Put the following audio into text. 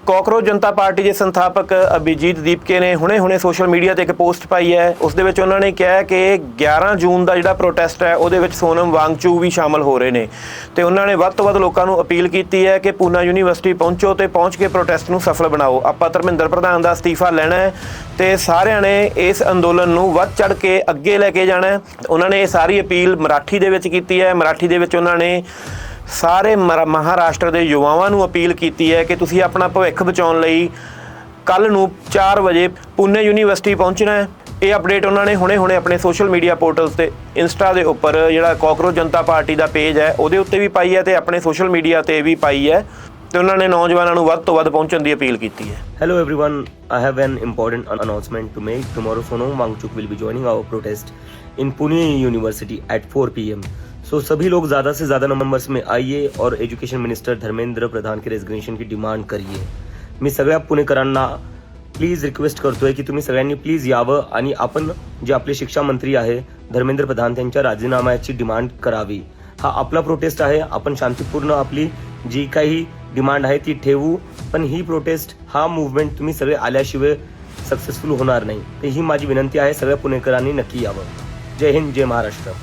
Cockroach ਜਨਤਾ party ਦੇ ਸੰਸਥਾਪਕ ਅਭਿਜੀਤ ਦੀਪਕੇ ਨੇ ਹੁਣੇ ਸੋਸ਼ਲ ਮੀਡੀਆ ਤੇ ਇੱਕ ਪੋਸਟ ਪਾਈ ਹੈ। ਉਸ ਦੇ ਵਿੱਚ ਉਹਨਾਂ ਨੇ ਕਿਹਾ ਕਿ 11 ਜੂਨ ਦਾ ਜਿਹੜਾ ਪ੍ਰੋਟੈਸਟ ਹੈ ਉਹਦੇ ਵਿੱਚ ਸੋਨਮ ਵਾਂਗਚੁਕ ਵੀ ਸ਼ਾਮਲ ਹੋ ਰਹੇ ਨੇ ਤੇ ਉਹਨਾਂ ਨੇ ਵੱਧ ਤੋਂ ਵੱਧ ਲੋਕਾਂ ਨੂੰ ਅਪੀਲ ਕੀਤੀ ਹੈ ਕਿ ਪੂਨਾ ਯੂਨੀਵਰਸਿਟੀ ਪਹੁੰਚੋ ਤੇ ਪਹੁੰਚ ਕੇ ਪ੍ਰੋਟੈਸਟ ਨੂੰ ਸਫਲ ਬਣਾਓ। ਆਪਾਂ ਧਰਮਿੰਦਰ ਪ੍ਰਧਾਨ ਦਾ ਅਸਤੀਫਾ ਲੈਣਾ ਹੈ ਤੇ ਸਾਰਿਆਂ ਨੇ ਇਸ ਅੰਦੋਲਨ ਨੂੰ ਵੱਧ ਚੜ ਕੇ ਅੱਗੇ ਲੈ ਕੇ ਜਾਣਾ ਹੈ। ਉਹਨਾਂ ਨੇ ਇਹ ਸਾਰੀ ਅਪੀਲ ਮਰਾਠੀ ਦੇ ਵਿੱਚ ਕੀਤੀ ਹੈ। ਮਰਾਠੀ ਦੇ ਵਿੱਚ ਉਹਨਾਂ ਨੇ ਸਾਰੇ ਮਹਾਰਾਸ਼ਟਰ ਦੇ ਯੁਵਾਵਾਂ ਨੂੰ ਅਪੀਲ ਕੀਤੀ ਹੈ ਕਿ ਤੁਸੀਂ ਆਪਣਾ ਭਵਿੱਖ ਬਚਾਉਣ ਲਈ ਕੱਲ੍ਹ ਨੂੰ 4 ਵਜੇ ਪੂਨੇ ਯੂਨੀਵਰਸਿਟੀ ਪਹੁੰਚਣਾ ਹੈ। ਇਹ ਅਪਡੇਟ ਉਹਨਾਂ ਨੇ ਹੁਣੇ ਆਪਣੇ ਸੋਸ਼ਲ ਮੀਡੀਆ ਪੋਰਟਲਸ ਤੇ ਇੰਸਟਾ ਦੇ ਉੱਪਰ ਜਿਹੜਾ ਕਾਕਰੋਚ ਜਨਤਾ ਪਾਰਟੀ ਦਾ ਪੇਜ ਹੈ ਉਹਦੇ ਉੱਤੇ ਵੀ ਪਾਈ ਹੈ ਤੇ ਆਪਣੇ ਸੋਸ਼ਲ ਮੀਡੀਆ ਤੇ ਵੀ ਪਾਈ ਹੈ ਤੇ ਉਹਨਾਂ ਨੇ ਨੌਜਵਾਨਾਂ ਨੂੰ ਵੱਧ ਤੋਂ ਵੱਧ ਪਹੁੰਚਣ ਦੀ ਅਪੀਲ ਕੀਤੀ ਹੈ। Hello everyone, I have an important announcement to make. Tomorrow Sonam Wangchuk will be joining our protest in Pune University at 4 PM. So सभी लोग ज़्यादा से ज़्यादा नंबर्स में आइए और एज्युकेशन मिनिस्टर धर्मेंद्र प्रधान के रेजिग्नेशन की डिमांड करिए। मी सगळ्या पुणेकरांना प्लीज रिक्वेस्ट करतोय की तुम्ही सगळ्यांनी प्लीज यावं आणि आपण जे आपले शिक्षा मंत्री आहे धर्मेंद्र प्रधान त्यांच्या राजीनाम्याची डिमांड करावी। हा आपला प्रोटेस्ट आहे, आपण शांतीपूर्ण आपली जी काही डिमांड आहे ती ठेवू, पण ही प्रोटेस्ट हा मूवमेंट तुम्ही सगळे आल्याशिवाय सक्सेसफुल होणार नाही। तर ही माझी विनंती आहे, सगळ्या पुणेकरांनी नक्की यावं। जय हिंद, जय महाराष्ट्र।